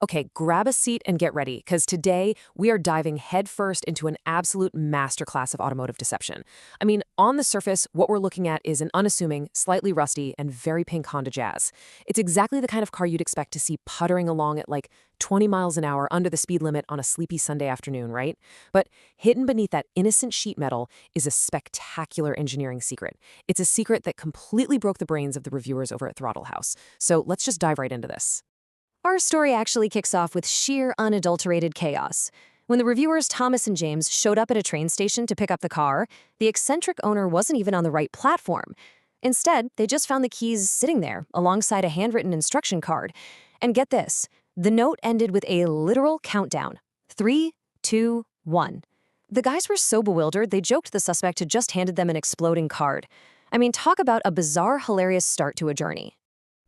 Okay, grab a seat and get ready, because today we are diving headfirst into an absolute masterclass of automotive deception. I mean, on the surface, what we're looking at is an unassuming, slightly rusty, and very pink Honda Jazz. It's exactly the kind of car you'd expect to see puttering along at like 20 miles an hour under the speed limit on a sleepy Sunday afternoon, right? But hidden beneath that innocent sheet metal is a spectacular engineering secret. It's a secret that completely broke the brains of the reviewers over at Throttle House. So let's just dive right into this. Our story actually kicks off with sheer, unadulterated chaos. When the reviewers Thomas and James showed up at a train station to pick up the car, the eccentric owner wasn't even on the right platform. Instead, they just found the keys sitting there, alongside a handwritten instruction card. And get this, the note ended with a literal countdown. 3, 2, 1. The guys were so bewildered, they joked the suspect had just handed them an exploding card. I mean, talk about a bizarre, hilarious start to a journey.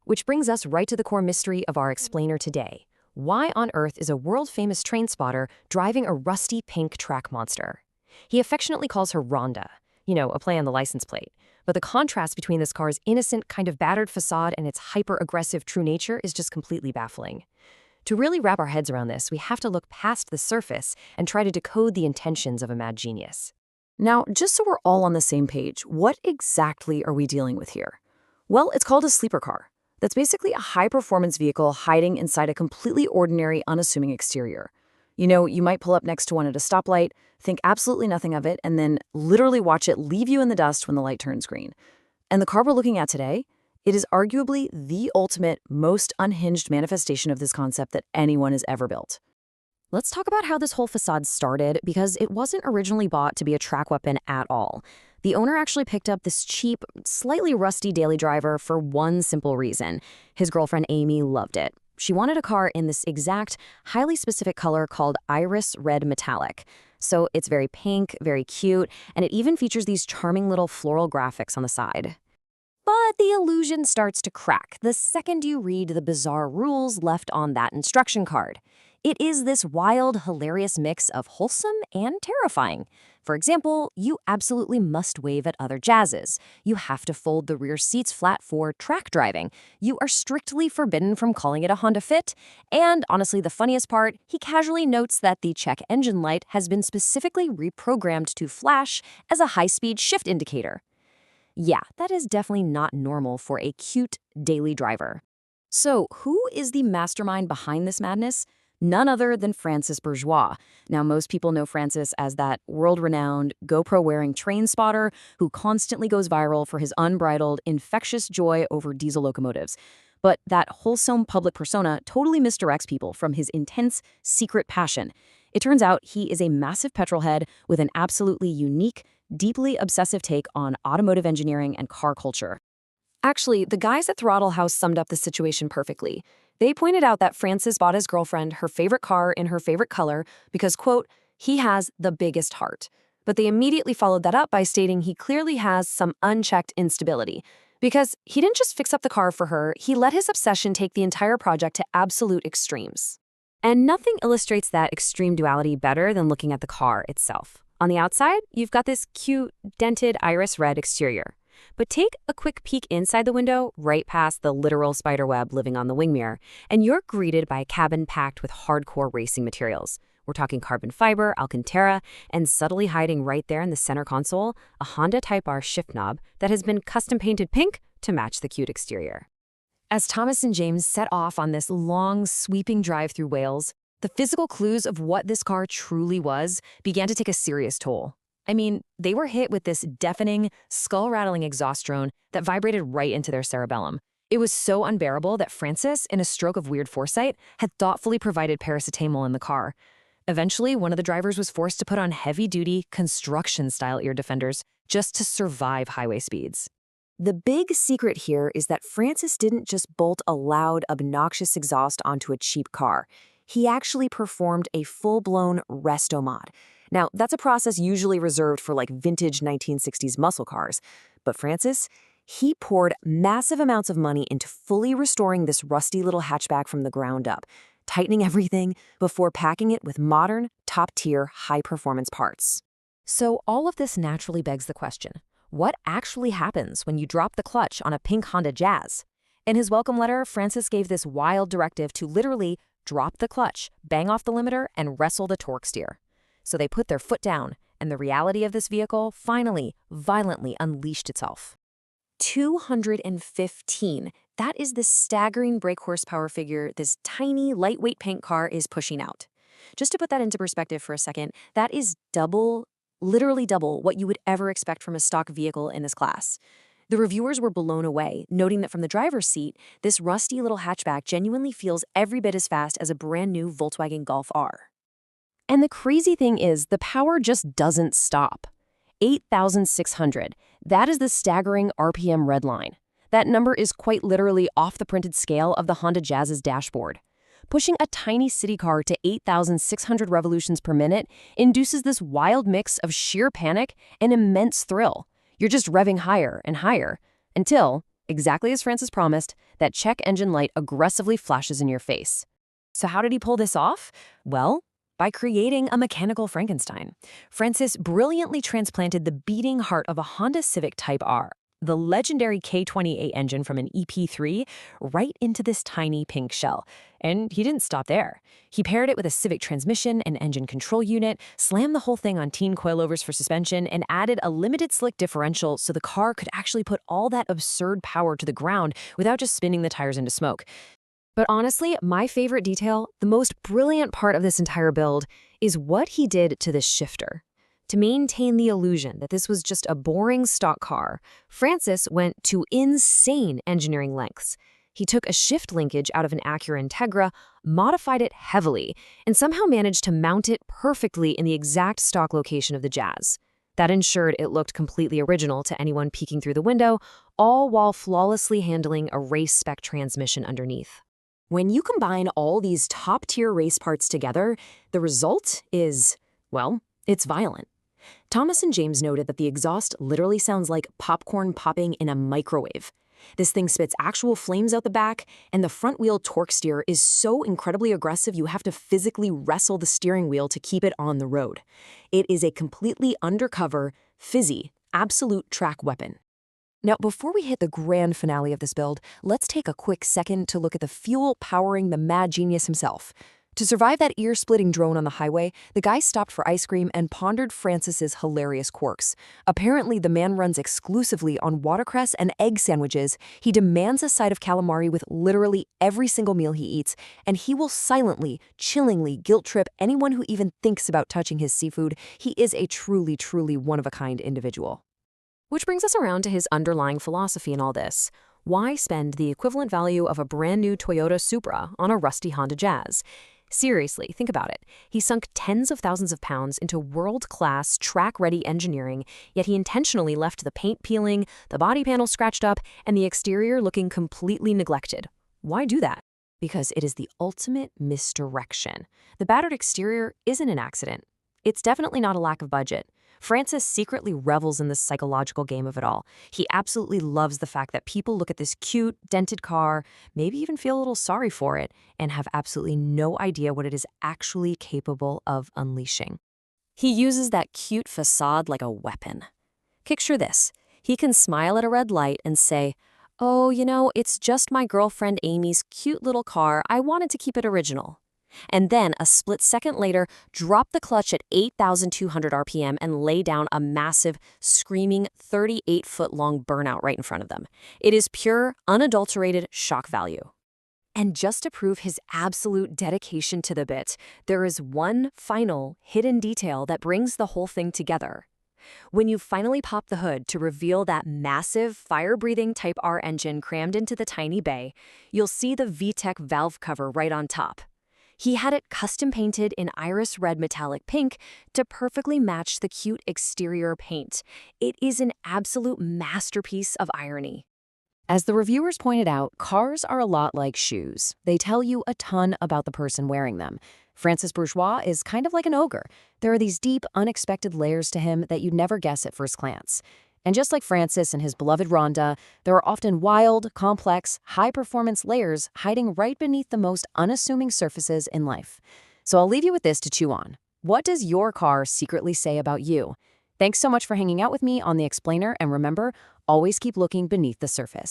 Which brings us right to the core mystery of our explainer today. Why on earth is a world-famous train spotter driving a rusty pink track monster? He affectionately calls her Rhonda, a play on the license plate. But the contrast between this car's innocent, kind of battered facade and its hyper-aggressive true nature is just completely baffling. To really wrap our heads around this, we have to look past the surface and try to decode the intentions of a mad genius. Now, just so we're all on the same page, what exactly are we dealing with here? Well, it's called a sleeper car. That's basically a high-performance vehicle hiding inside a completely ordinary, unassuming exterior. You might pull up next to one at a stoplight, think absolutely nothing of it, and then literally watch it leave you in the dust when the light turns green. And the car we're looking at today, it is arguably the ultimate, most unhinged manifestation of this concept that anyone has ever built. Let's talk about how this whole facade started, because it wasn't originally bought to be a track weapon at all. The owner actually picked up this cheap, slightly rusty daily driver for one simple reason. His girlfriend Amy loved it. She wanted a car in this exact, highly specific color called Iris Red Metallic. So it's very pink, very cute, and it even features these charming little floral graphics on the side. But the illusion starts to crack the second you read the bizarre rules left on that instruction card. It is this wild, hilarious mix of wholesome and terrifying. For example, you absolutely must wave at other jazzes. You have to fold the rear seats flat for track driving. You are strictly forbidden from calling it a Honda Fit. And honestly, the funniest part, he casually notes that the check engine light has been specifically reprogrammed to flash as a high-speed shift indicator. Yeah, that is definitely not normal for a cute daily driver. So, who is the mastermind behind this madness? None other than Francis Bourgeois. Now, most people know Francis as that world-renowned, GoPro-wearing train spotter who constantly goes viral for his unbridled, infectious joy over diesel locomotives. But that wholesome public persona totally misdirects people from his intense, secret passion. It turns out he is a massive petrolhead with an absolutely unique, deeply obsessive take on automotive engineering and car culture. Actually, the guys at Throttle House summed up the situation perfectly. They pointed out that Francis bought his girlfriend her favorite car in her favorite color because, quote, he has the biggest heart. But they immediately followed that up by stating he clearly has some unchecked instability. Because he didn't just fix up the car for her, he let his obsession take the entire project to absolute extremes. And nothing illustrates that extreme duality better than looking at the car itself. On the outside, you've got this cute, dented iris red exterior. But take a quick peek inside the window, right past the literal spiderweb living on the wing mirror, and you're greeted by a cabin packed with hardcore racing materials. We're talking carbon fiber, Alcantara, and subtly hiding right there in the center console, a Honda Type R shift knob that has been custom painted pink to match the cute exterior. As Thomas and James set off on this long, sweeping drive through Wales, the physical clues of what this car truly was began to take a serious toll. I mean, they were hit with this deafening, skull-rattling exhaust drone that vibrated right into their cerebellum. It was so unbearable that Francis, in a stroke of weird foresight, had thoughtfully provided paracetamol in the car. Eventually, one of the drivers was forced to put on heavy-duty, construction-style ear defenders just to survive highway speeds. The big secret here is that Francis didn't just bolt a loud, obnoxious exhaust onto a cheap car. He actually performed a full-blown resto mod. Now, that's a process usually reserved for vintage 1960s muscle cars. But Francis, he poured massive amounts of money into fully restoring this rusty little hatchback from the ground up, tightening everything before packing it with modern, top-tier, high-performance parts. So all of this naturally begs the question, what actually happens when you drop the clutch on a pink Honda Jazz? In his welcome letter, Francis gave this wild directive to literally drop the clutch, bang off the limiter, and wrestle the torque steer. So they put their foot down, and the reality of this vehicle finally, violently unleashed itself. 215. That is the staggering brake horsepower figure this tiny, lightweight paint car is pushing out. Just to put that into perspective for a second, that is double, literally double, what you would ever expect from a stock vehicle in this class. The reviewers were blown away, noting that from the driver's seat, this rusty little hatchback genuinely feels every bit as fast as a brand new Volkswagen Golf R. And the crazy thing is, the power just doesn't stop. 8,600. That is the staggering RPM redline. That number is quite literally off the printed scale of the Honda Jazz's dashboard. Pushing a tiny city car to 8,600 revolutions per minute induces this wild mix of sheer panic and immense thrill. You're just revving higher and higher until, exactly as Francis promised, that check engine light aggressively flashes in your face. So how did he pull this off? Well, by creating a mechanical Frankenstein. Francis brilliantly transplanted the beating heart of a Honda Civic Type R, the legendary K28 engine from an EP3, right into this tiny pink shell. And he didn't stop there. He paired it with a Civic transmission and engine control unit, slammed the whole thing on teen coilovers for suspension, and added a limited slick differential so the car could actually put all that absurd power to the ground without just spinning the tires into smoke. But honestly, my favorite detail, the most brilliant part of this entire build, is what he did to this shifter. To maintain the illusion that this was just a boring stock car, Francis went to insane engineering lengths. He took a shift linkage out of an Acura Integra, modified it heavily, and somehow managed to mount it perfectly in the exact stock location of the Jazz. That ensured it looked completely original to anyone peeking through the window, all while flawlessly handling a race-spec transmission underneath. When you combine all these top-tier race parts together, the result is, well, it's violent. Thomas and James noted that the exhaust literally sounds like popcorn popping in a microwave. This thing spits actual flames out the back, and the front-wheel torque steer is so incredibly aggressive you have to physically wrestle the steering wheel to keep it on the road. It is a completely undercover, fizzy, absolute track weapon. Now, before we hit the grand finale of this build, let's take a quick second to look at the fuel powering the mad genius himself. To survive that ear-splitting drone on the highway, the guy stopped for ice cream and pondered Francis's hilarious quirks. Apparently, the man runs exclusively on watercress and egg sandwiches. He demands a side of calamari with literally every single meal he eats, and he will silently, chillingly guilt-trip anyone who even thinks about touching his seafood. He is a truly, truly one-of-a-kind individual. Which brings us around to his underlying philosophy in all this. Why spend the equivalent value of a brand new Toyota Supra on a rusty Honda Jazz? Seriously, think about it. He sunk tens of thousands of pounds into world-class, track-ready engineering, yet he intentionally left the paint peeling, the body panel scratched up, and the exterior looking completely neglected. Why do that? Because it is the ultimate misdirection. The battered exterior isn't an accident. It's definitely not a lack of budget. Francis secretly revels in this psychological game of it all. He absolutely loves the fact that people look at this cute, dented car, maybe even feel a little sorry for it, and have absolutely no idea what it is actually capable of unleashing. He uses that cute facade like a weapon. Picture this. He can smile at a red light and say, "Oh, it's just my girlfriend Amy's cute little car. I wanted to keep it original." And then, a split second later, drop the clutch at 8,200 RPM and lay down a massive, screaming 38-foot-long burnout right in front of them. It is pure, unadulterated shock value. And just to prove his absolute dedication to the bit, there is one final, hidden detail that brings the whole thing together. When you finally pop the hood to reveal that massive, fire-breathing Type R engine crammed into the tiny bay, you'll see the VTEC valve cover right on top. He had it custom painted in iris red metallic pink to perfectly match the cute exterior paint. It is an absolute masterpiece of irony. As the reviewers pointed out, cars are a lot like shoes. They tell you a ton about the person wearing them. Francis Bourgeois is kind of like an ogre. There are these deep, unexpected layers to him that you'd never guess at first glance. And just like Francis and his beloved Rhonda, there are often wild, complex, high-performance layers hiding right beneath the most unassuming surfaces in life. So I'll leave you with this to chew on. What does your car secretly say about you? Thanks so much for hanging out with me on The Explainer, and remember, always keep looking beneath the surface.